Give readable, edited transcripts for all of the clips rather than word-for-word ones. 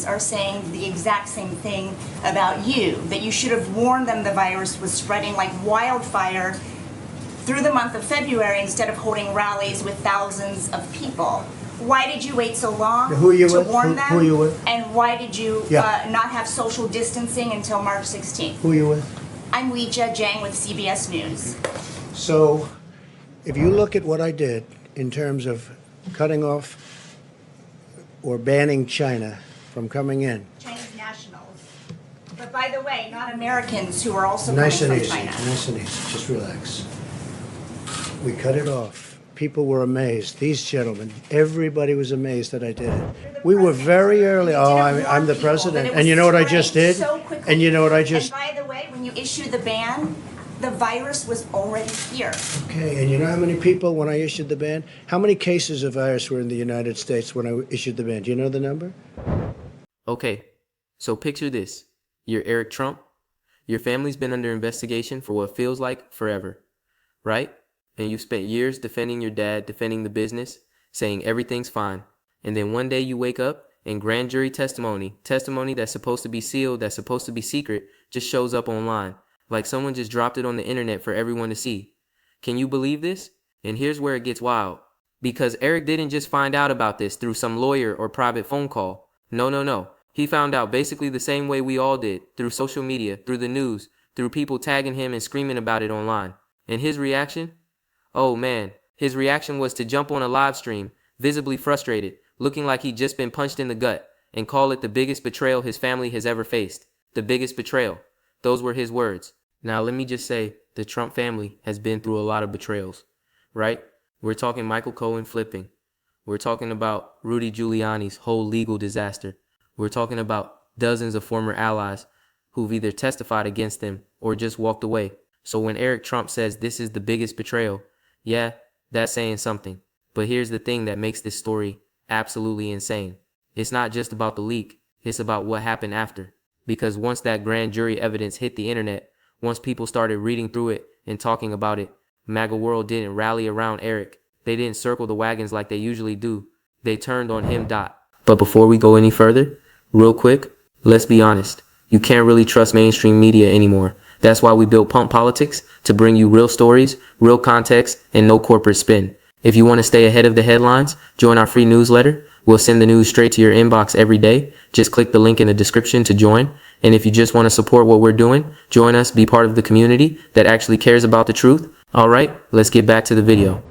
are saying the exact same thing about you, that you should have warned them the virus was spreading like wildfire through the month of February instead of holding rallies with thousands of people. Why did you wait so long to warn them? Who you with? And why did you not have social distancing until March 16th? Who you with? I'm Weijia Jiang with CBS News. So, if you look at what I did in terms of cutting off or banning China from coming in. Chinese nationals. But by the way, not Americans who are also coming from China. Nice and easy. Just relax. We cut it off. People were amazed. These gentlemen, everybody was amazed that I did it. We were very early. Oh, I'm the president. And you know what I just did? And you know what I just... And by the way, when you issued the ban, the virus was already here. Okay, and you know how many people, when I issued the ban, how many cases of virus were in the United States when I issued the ban? Do you know the number? Okay, so picture this. You're Eric Trump. Your family's been under investigation for what feels like forever, right? And you've spent years defending your dad, defending the business, saying everything's fine. And then one day you wake up and grand jury testimony that's supposed to be sealed, that's supposed to be secret, just shows up online. Like someone just dropped it on the internet for everyone to see. Can you believe this? And here's where it gets wild. Because Eric didn't just find out about this through some lawyer or private phone call. No. He found out basically the same way we all did, through social media, through the news, through people tagging him and screaming about it online. And his reaction? Oh man, his reaction was to jump on a live stream, visibly frustrated, looking like he'd just been punched in the gut, and call it the biggest betrayal his family has ever faced. The biggest betrayal. Those were his words. Now, let me just say, the Trump family has been through a lot of betrayals, right? We're talking Michael Cohen flipping. We're talking about Rudy Giuliani's whole legal disaster. We're talking about dozens of former allies who've either testified against him or just walked away. So when Eric Trump says this is the biggest betrayal, yeah, that's saying something. But here's the thing that makes this story absolutely insane. It's not just about the leak. It's about what happened after. Because once that grand jury evidence hit the internet, once people started reading through it and talking about it, MAGA world didn't rally around Eric. They didn't circle the wagons like they usually do. They turned on him. But before we go any further, real quick, let's be honest. You can't really trust mainstream media anymore. That's why we built Pump Politics, to bring you real stories, real context, and no corporate spin. If you want to stay ahead of the headlines, join our free newsletter. We'll send the news straight to your inbox every day. Just click the link in the description to join. And if you just want to support what we're doing, join us, be part of the community that actually cares about the truth. All right, let's get back to the video.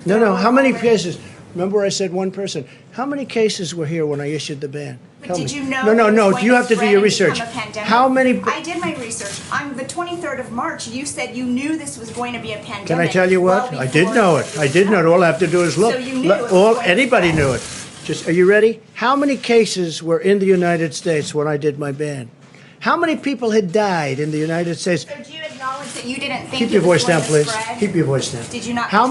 No, how many cases? Remember I said one person. How many cases were here when I issued the ban? Did you know? No, you have to do your research. How many? I did my research. On the 23rd of March, you said you knew this was going to be a pandemic. Can I tell you what? I did know it. I did know it. All I have to do is look. So you knew anybody knew it. Just, are you ready? How many cases were in the United States when I did my ban? How many people had died in the United States? So do you acknowledge that you didn't think Keep your voice down, please. Keep your voice down. Did you not? How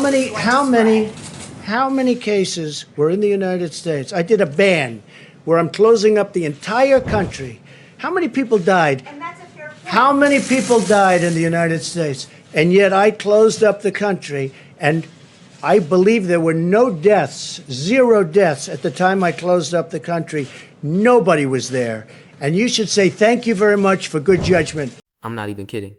many cases were in the United States? I did a ban where I'm closing up the entire country. How many people died? And that's a fair point. How many people died in the United States? And yet I closed up the country, and I believe there were no deaths, 0 deaths at the time I closed up the country. Nobody was there. And you should say thank you very much for good judgment. I'm not even kidding.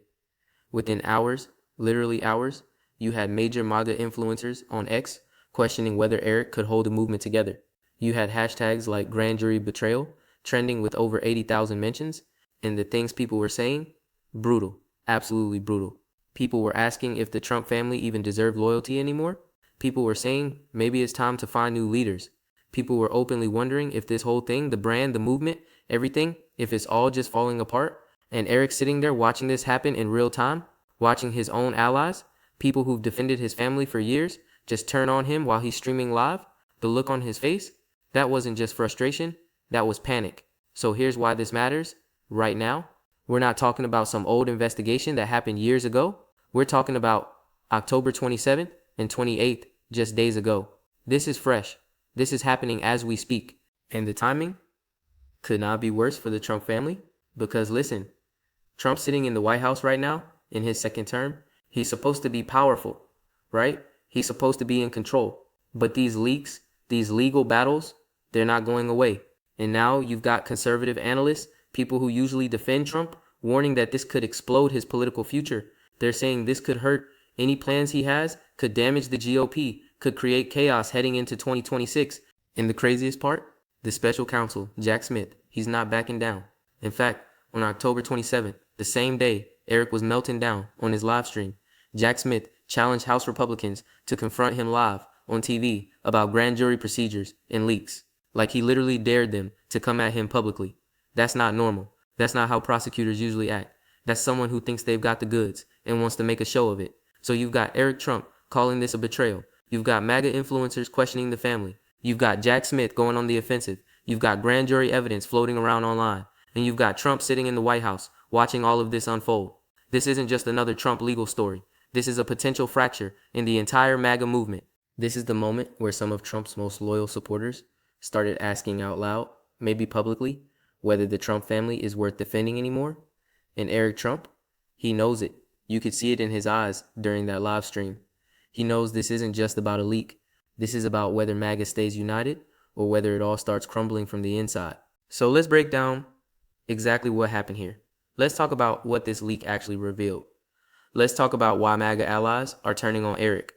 Within hours, literally hours, you had major MAGA influencers on X questioning whether Eric could hold the movement together. You had hashtags like grand jury betrayal trending with over 80,000 mentions, and the things people were saying, brutal, absolutely brutal. People were asking if the Trump family even deserved loyalty anymore. People were saying maybe it's time to find new leaders. People were openly wondering if this whole thing, the brand, the movement, everything, if it's all just falling apart. And Eric sitting there watching this happen in real time, watching his own allies, people who've defended his family for years, just turn on him while he's streaming live. The look on his face, that wasn't just frustration, that was panic. So here's why this matters. Right now, we're not talking about some old investigation that happened years ago. We're talking about October 27th and 28th, just days ago. This is fresh. This is happening as we speak. And the timing could not be worse for the Trump family. Because listen, Trump's sitting in the White House right now in his second term. He's supposed to be powerful, right? He's supposed to be in control. But these leaks, these legal battles, they're not going away. And now you've got conservative analysts, people who usually defend Trump, warning that this could explode his political future. They're saying this could hurt any plans he has, could damage the GOP, could create chaos heading into 2026. And the craziest part? The special counsel, Jack Smith, he's not backing down. In fact, on October 27th, the same day Eric was melting down on his live stream, Jack Smith challenged House Republicans to confront him live on TV about grand jury procedures and leaks. Like he literally dared them to come at him publicly. That's not normal. That's not how prosecutors usually act. That's someone who thinks they've got the goods and wants to make a show of it. So you've got Eric Trump calling this a betrayal. You've got MAGA influencers questioning the family. You've got Jack Smith going on the offensive. You've got grand jury evidence floating around online. And you've got Trump sitting in the White House watching all of this unfold. This isn't just another Trump legal story. This is a potential fracture in the entire MAGA movement. This is the moment where some of Trump's most loyal supporters started asking out loud, maybe publicly, whether the Trump family is worth defending anymore. And Eric Trump, he knows it. You could see it in his eyes during that live stream. He knows this isn't just about a leak. This is about whether MAGA stays united or whether it all starts crumbling from the inside. So let's break down exactly what happened here. Let's talk about what this leak actually revealed. Let's talk about why MAGA allies are turning on Eric.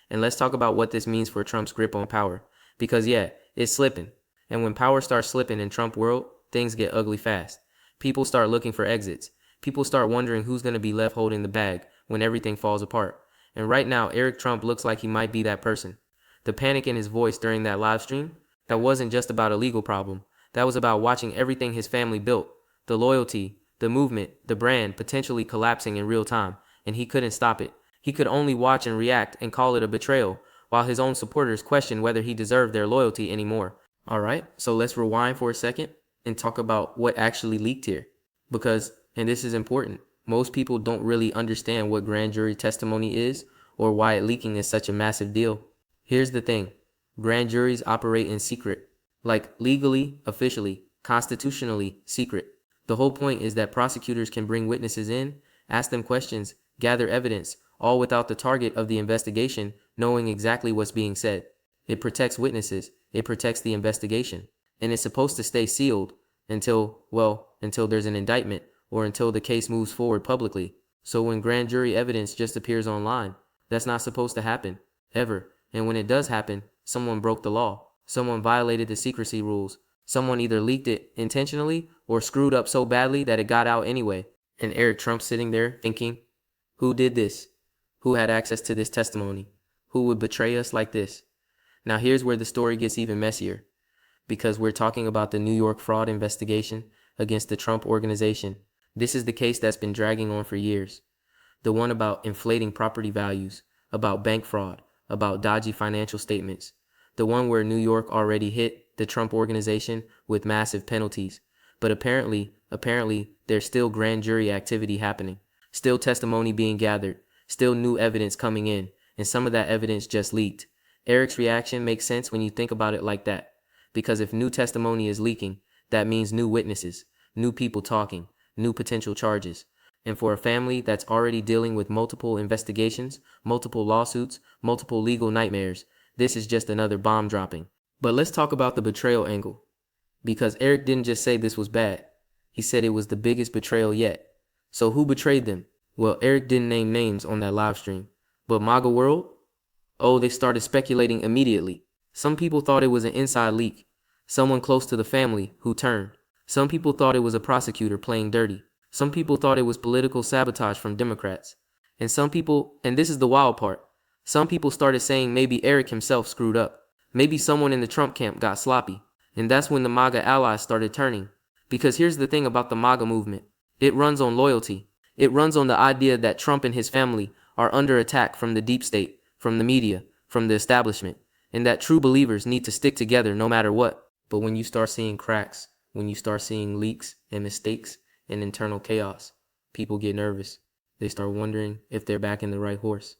And let's talk about what this means for Trump's grip on power. Because yeah, it's slipping. And when power starts slipping in Trump world, things get ugly fast. People start looking for exits. People start wondering who's going to be left holding the bag when everything falls apart. And right now, Eric Trump looks like he might be that person. The panic in his voice during that live stream, that wasn't just about a legal problem. That was about watching everything his family built. The loyalty, the movement, the brand potentially collapsing in real time. And he couldn't stop it. He could only watch and react and call it a betrayal, while his own supporters questioned whether he deserved their loyalty anymore. Alright, so let's rewind for a second and talk about what actually leaked here. Because, and this is important, most people don't really understand what grand jury testimony is or why leaking is such a massive deal. Here's the thing. Grand juries operate in secret. Like legally, officially, constitutionally secret. The whole point is that prosecutors can bring witnesses in, ask them questions, gather evidence, all without the target of the investigation knowing exactly what's being said. It protects witnesses. It protects the investigation. And it's supposed to stay sealed until there's an indictment or until the case moves forward publicly. So when grand jury evidence just appears online, that's not supposed to happen, ever. And when it does happen, someone broke the law. Someone violated the secrecy rules. Someone either leaked it intentionally or screwed up so badly that it got out anyway. And Eric Trump sitting there thinking, who did this? Who had access to this testimony? Who would betray us like this? Now here's where the story gets even messier. Because we're talking about the New York fraud investigation against the Trump organization. This is the case that's been dragging on for years. The one about inflating property values, about bank fraud, about dodgy financial statements. The one where New York already hit the Trump organization with massive penalties. But apparently, there's still grand jury activity happening. Still testimony being gathered. Still new evidence coming in. And some of that evidence just leaked. Eric's reaction makes sense when you think about it like that. Because if new testimony is leaking, that means new witnesses, new people talking, new potential charges. And for a family that's already dealing with multiple investigations, multiple lawsuits, multiple legal nightmares, this is just another bomb dropping. But let's talk about the betrayal angle. Because Eric didn't just say this was bad. He said it was the biggest betrayal yet. So who betrayed them? Well, Eric didn't name names on that live stream. But MAGA world? Oh, they started speculating immediately. Some people thought it was an inside leak. Someone close to the family who turned. Some people thought it was a prosecutor playing dirty. Some people thought it was political sabotage from Democrats. And some people, and this is the wild part, some people started saying maybe Eric himself screwed up. Maybe someone in the Trump camp got sloppy. And that's when the MAGA allies started turning. Because here's the thing about the MAGA movement. It runs on loyalty. It runs on the idea that Trump and his family are under attack from the deep state, from the media, from the establishment, and that true believers need to stick together no matter what. But when you start seeing cracks, when you start seeing leaks and mistakes and internal chaos, people get nervous. They start wondering if they're backing the right horse.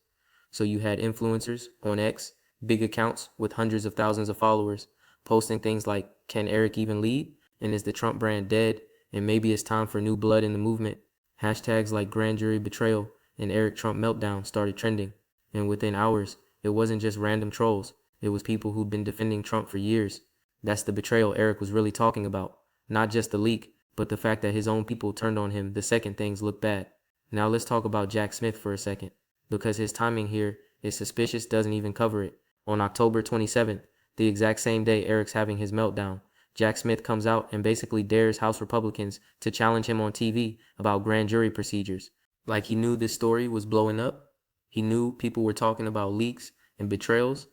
So you had influencers on X, big accounts with hundreds of thousands of followers, posting things like, can Eric even lead? And is the Trump brand dead? And maybe it's time for new blood in the movement. Hashtags like grand jury betrayal and Eric Trump meltdown started trending. And within hours, it wasn't just random trolls. It was people who'd been defending Trump for years. That's the betrayal Eric was really talking about. Not just the leak, but the fact that his own people turned on him the second things looked bad. Now let's talk about Jack Smith for a second, because his timing here is suspicious, doesn't even cover it. On October 27th, the exact same day Eric's having his meltdown, Jack Smith comes out and basically dares House Republicans to challenge him on TV about grand jury procedures. Like he knew this story was blowing up. He knew people were talking about leaks and betrayals,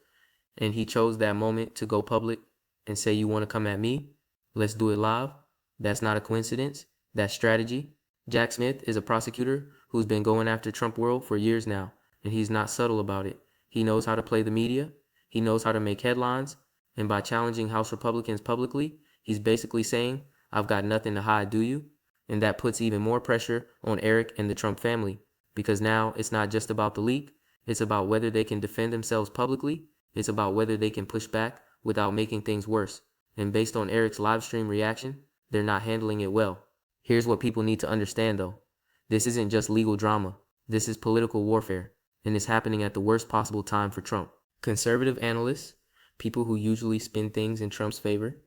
and he chose that moment to go public and say, "You want to come at me? Let's do it live." That's not a coincidence. That's strategy. Jack Smith is a prosecutor who's been going after Trump world for years now, and he's not subtle about it. He knows how to play the media. He knows how to make headlines. And by challenging House Republicans publicly, he's basically saying, "I've got nothing to hide, do you?" And that puts even more pressure on Eric and the Trump family, because now it's not just about the leak. It's about whether they can defend themselves publicly. It's about whether they can push back without making things worse. And based on Eric's live stream reaction, they're not handling it well. Here's what people need to understand though. This isn't just legal drama. This is political warfare, and it's happening at the worst possible time for Trump. Conservative analysts, people who usually spin things in Trump's favor,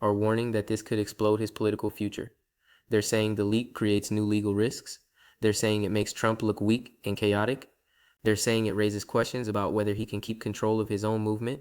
are warning that this could explode his political future. They're saying the leak creates new legal risks. They're saying it makes Trump look weak and chaotic. They're saying it raises questions about whether he can keep control of his own movement.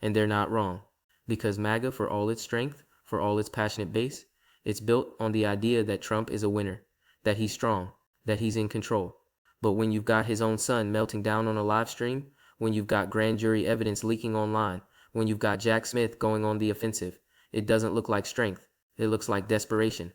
And they're not wrong, because MAGA, for all its strength, for all its passionate base, it's built on the idea that Trump is a winner, that he's strong, that he's in control. But when you've got his own son melting down on a live stream, when you've got grand jury evidence leaking online, when you've got Jack Smith going on the offensive, it doesn't look like strength. It looks like desperation.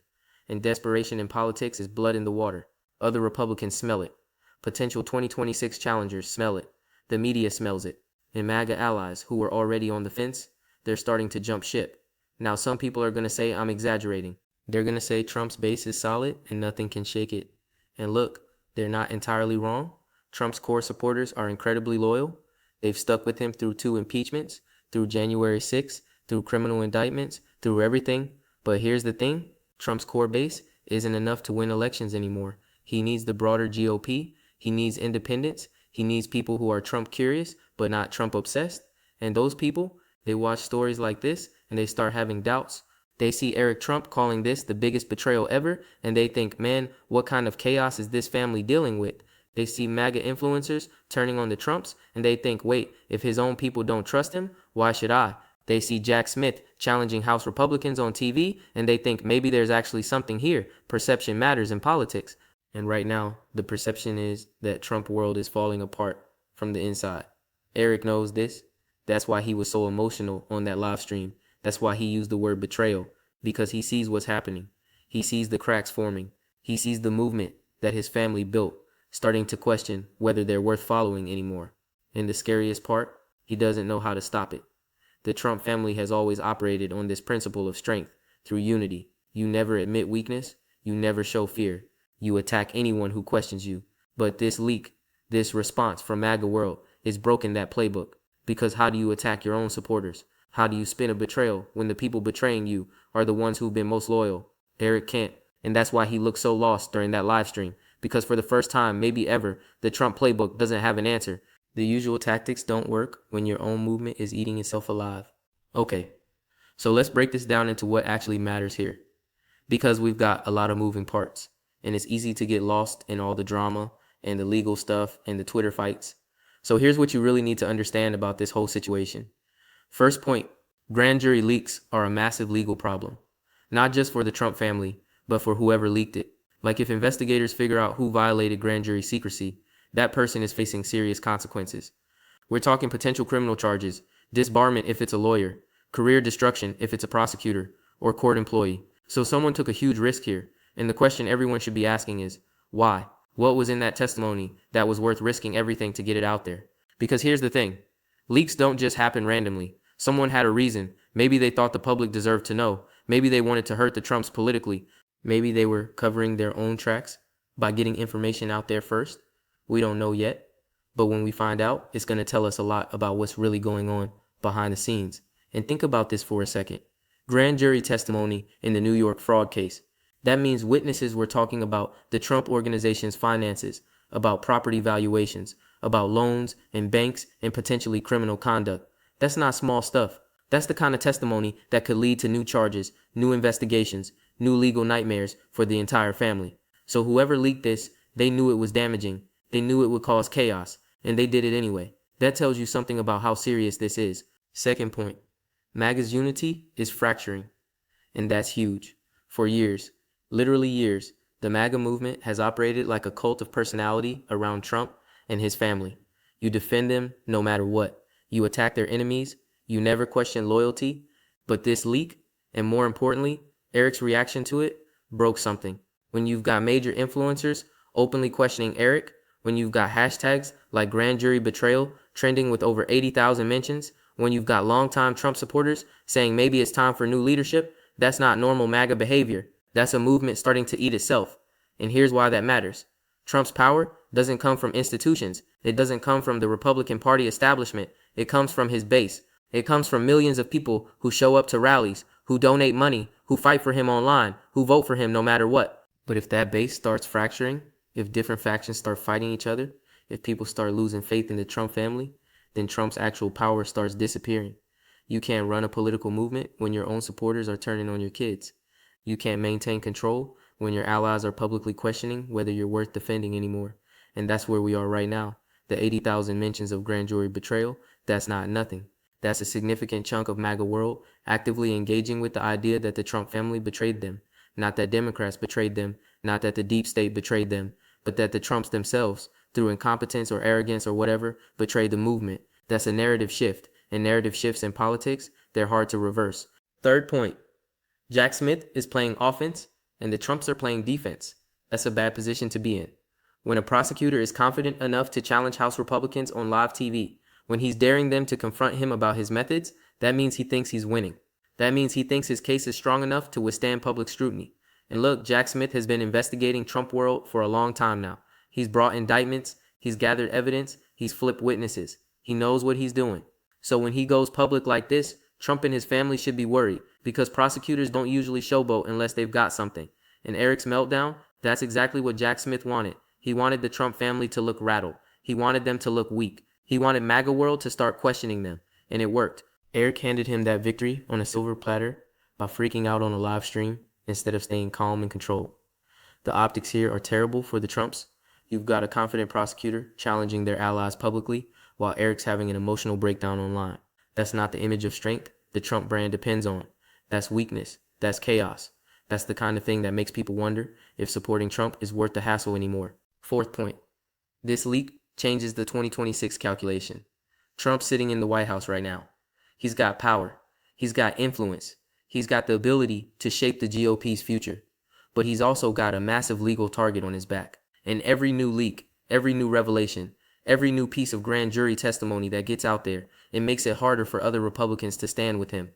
And desperation in politics is blood in the water. Other Republicans smell it. Potential 2026 challengers smell it. The media smells it. And MAGA allies who were already on the fence, they're starting to jump ship. Now some people are going to say I'm exaggerating. They're going to say Trump's base is solid and nothing can shake it. And look, they're not entirely wrong. Trump's core supporters are incredibly loyal. They've stuck with him through 2 impeachments, through January 6th, through criminal indictments, through everything. But here's the thing, Trump's core base isn't enough to win elections anymore. He needs the broader GOP. He needs independents. He needs people who are Trump curious, but not Trump obsessed. And those people, they watch stories like this and they start having doubts. They see Eric Trump calling this the biggest betrayal ever, and they think, man, what kind of chaos is this family dealing with? They see MAGA influencers turning on the Trumps, and they think, wait, if his own people don't trust him, why should I? They see Jack Smith challenging House Republicans on TV, and they think maybe there's actually something here. Perception matters in politics. And right now, the perception is that Trump world is falling apart from the inside. Eric knows this. That's why he was so emotional on that live stream. That's why he used the word betrayal, because he sees what's happening. He sees the cracks forming. He sees the movement that his family built, starting to question whether they're worth following anymore. And the scariest part, he doesn't know how to stop it. The Trump family has always operated on this principle of strength through unity. You never admit weakness. You never show fear. You attack anyone who questions you. But this leak, this response from MAGA world is broken that playbook. Because how do you attack your own supporters? How do you spin a betrayal when the people betraying you are the ones who've been most loyal? Eric can't. And that's why he looked so lost during that live stream. Because for the first time, maybe ever, the Trump playbook doesn't have an answer. The usual tactics don't work when your own movement is eating itself alive. Okay, so let's break this down into what actually matters here. Because we've got a lot of moving parts, and it's easy to get lost in all the drama and the legal stuff and the Twitter fights. So here's what you really need to understand about this whole situation. First point, grand jury leaks are a massive legal problem. Not just for the Trump family, but for whoever leaked it. Like if investigators figure out who violated grand jury secrecy, that person is facing serious consequences. We're talking potential criminal charges, disbarment if it's a lawyer, career destruction if it's a prosecutor, or court employee. So someone took a huge risk here, and the question everyone should be asking is, why? What was in that testimony that was worth risking everything to get it out there? Because here's the thing, leaks don't just happen randomly. Someone had a reason. Maybe they thought the public deserved to know. Maybe they wanted to hurt the Trumps politically. Maybe they were covering their own tracks by getting information out there first. We don't know yet, but when we find out, it's going to tell us a lot about what's really going on behind the scenes. And think about this for a second. Grand jury testimony in the New York fraud case. That means witnesses were talking about the Trump organization's finances, about property valuations, about loans and banks and potentially criminal conduct. That's not small stuff. That's the kind of testimony that could lead to new charges, new investigations, new legal nightmares for the entire family. So whoever leaked this, they knew it was damaging. They knew it would cause chaos, and they did it anyway. That tells you something about how serious this is. Second point, MAGA's unity is fracturing, and that's huge. For years, literally years, the MAGA movement has operated like a cult of personality around Trump and his family. You defend them no matter what. You attack their enemies. You never question loyalty. But this leak, and more importantly, Eric's reaction to it, broke something. When you've got major influencers openly questioning Eric, when you've got hashtags like grand jury betrayal trending with over 80,000 mentions, when you've got longtime Trump supporters saying maybe it's time for new leadership, that's not normal MAGA behavior. That's a movement starting to eat itself. And here's why that matters. Trump's power doesn't come from institutions. It doesn't come from the Republican Party establishment. It comes from his base. It comes from millions of people who show up to rallies, who donate money, who fight for him online, who vote for him no matter what. But if that base starts fracturing, if different factions start fighting each other, if people start losing faith in the Trump family, then Trump's actual power starts disappearing. You can't run a political movement when your own supporters are turning on your kids. You can't maintain control when your allies are publicly questioning whether you're worth defending anymore. And that's where we are right now. The 80,000 mentions of grand jury betrayal, that's not nothing. That's a significant chunk of MAGA world actively engaging with the idea that the Trump family betrayed them. Not that Democrats betrayed them, not that the deep state betrayed them, but that the Trumps themselves, through incompetence or arrogance or whatever, betrayed the movement. That's a narrative shift, and narrative shifts in politics, they're hard to reverse. Third point, Jack Smith is playing offense, and the Trumps are playing defense. That's a bad position to be in. When a prosecutor is confident enough to challenge House Republicans on live TV, when he's daring them to confront him about his methods, that means he thinks he's winning. That means he thinks his case is strong enough to withstand public scrutiny. And look, Jack Smith has been investigating Trump world for a long time now. He's brought indictments, he's gathered evidence, he's flipped witnesses. He knows what he's doing. So when he goes public like this, Trump and his family should be worried, because prosecutors don't usually showboat unless they've got something. And Eric's meltdown, that's exactly what Jack Smith wanted. He wanted the Trump family to look rattled. He wanted them to look weak. He wanted MAGA world to start questioning them. And it worked. Eric handed him that victory on a silver platter by freaking out on a live stream instead of staying calm and controlled. The optics here are terrible for the Trumps. You've got a confident prosecutor challenging their allies publicly, while Eric's having an emotional breakdown online. That's not the image of strength the Trump brand depends on. That's weakness. That's chaos. That's the kind of thing that makes people wonder if supporting Trump is worth the hassle anymore. Fourth point, this leak changes the 2026 calculation. Trump's sitting in the White House right now. He's got power. He's got influence. He's got the ability to shape the GOP's future. But he's also got a massive legal target on his back. And every new leak, every new revelation, every new piece of grand jury testimony that gets out there, it makes it harder for other Republicans to stand with him.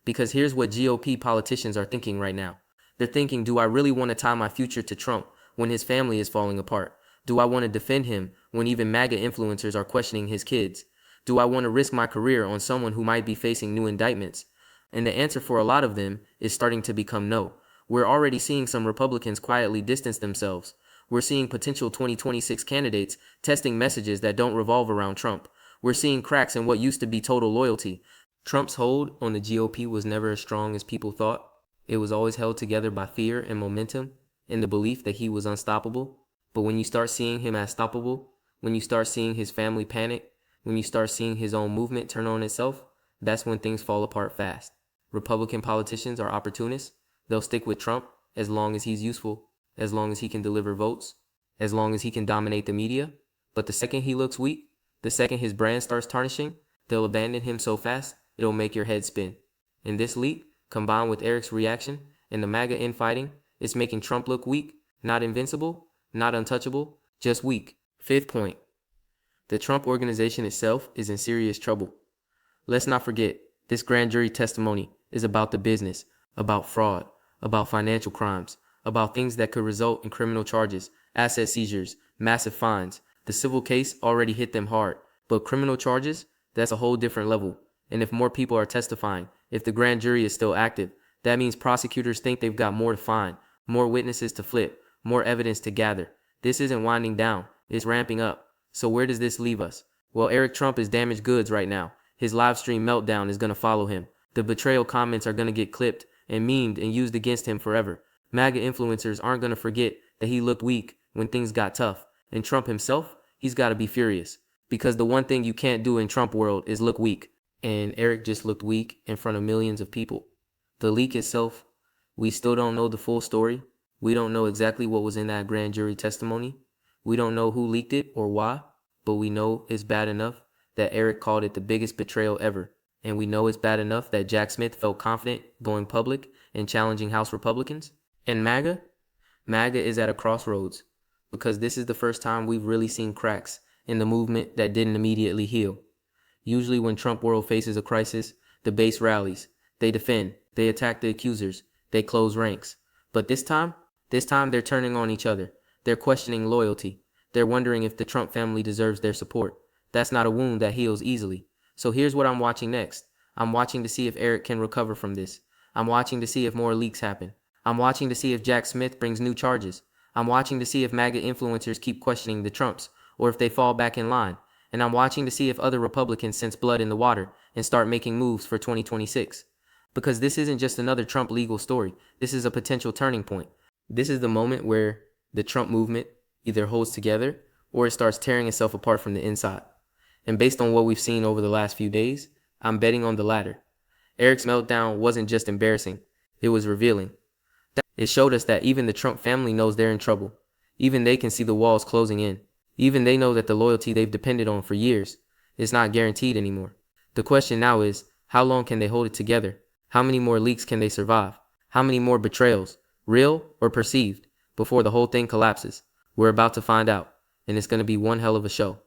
Because here's what GOP politicians are thinking right now. They're thinking, do I really want to tie my future to Trump when his family is falling apart? Do I want to defend him when even MAGA influencers are questioning his kids? Do I want to risk my career on someone who might be facing new indictments? And the answer for a lot of them is starting to become no. We're already seeing some Republicans quietly distance themselves. We're seeing potential 2026 candidates testing messages that don't revolve around Trump. We're seeing cracks in what used to be total loyalty. Trump's hold on the GOP was never as strong as people thought. It was always held together by fear and momentum and the belief that he was unstoppable. But when you start seeing him as stoppable, when you start seeing his family panic, when you start seeing his own movement turn on itself, that's when things fall apart fast. Republican politicians are opportunists. They'll stick with Trump as long as he's useful, as long as he can deliver votes, as long as he can dominate the media. But the second he looks weak, the second his brand starts tarnishing, they'll abandon him so fast, it'll make your head spin. And this leak, combined with Eric's reaction and the MAGA infighting, it's making Trump look weak, not invincible, not untouchable, just weak. Fifth point, the Trump organization itself is in serious trouble. Let's not forget, this grand jury testimony is about the business, about fraud, about financial crimes, about things that could result in criminal charges, asset seizures, massive fines. The civil case already hit them hard, but criminal charges, that's a whole different level. And if more people are testifying, if the grand jury is still active, that means prosecutors think they've got more to find, more witnesses to flip, more evidence to gather. This isn't winding down, it's ramping up. So where does this leave us? Well, Eric Trump is damaged goods right now. His live stream meltdown is going to follow him. The betrayal comments are going to get clipped and memed and used against him forever. MAGA influencers aren't going to forget that he looked weak when things got tough. And Trump himself, he's got to be furious. Because the one thing you can't do in Trump world is look weak. And Eric just looked weak in front of millions of people. The leak itself, we still don't know the full story. We don't know exactly what was in that grand jury testimony. We don't know who leaked it or why, but we know it's bad enough that Eric called it the biggest betrayal ever. And we know it's bad enough that Jack Smith felt confident going public and challenging House Republicans. And MAGA? MAGA is at a crossroads because this is the first time we've really seen cracks in the movement that didn't immediately heal. Usually when Trump world faces a crisis, the base rallies. They defend. They attack the accusers. They close ranks. But this time they're turning on each other. They're questioning loyalty. They're wondering if the Trump family deserves their support. That's not a wound that heals easily. So here's what I'm watching next. I'm watching to see if Eric can recover from this. I'm watching to see if more leaks happen. I'm watching to see if Jack Smith brings new charges. I'm watching to see if MAGA influencers keep questioning the Trumps or if they fall back in line. And I'm watching to see if other Republicans sense blood in the water and start making moves for 2026. Because this isn't just another Trump legal story. This is a potential turning point. This is the moment where the Trump movement either holds together or it starts tearing itself apart from the inside. And based on what we've seen over the last few days, I'm betting on the latter. Eric's meltdown wasn't just embarrassing, it was revealing. It showed us that even the Trump family knows they're in trouble. Even they can see the walls closing in. Even they know that the loyalty they've depended on for years is not guaranteed anymore. The question now is, how long can they hold it together? How many more leaks can they survive? How many more betrayals, real or perceived, before the whole thing collapses? We're about to find out, and it's going to be one hell of a show.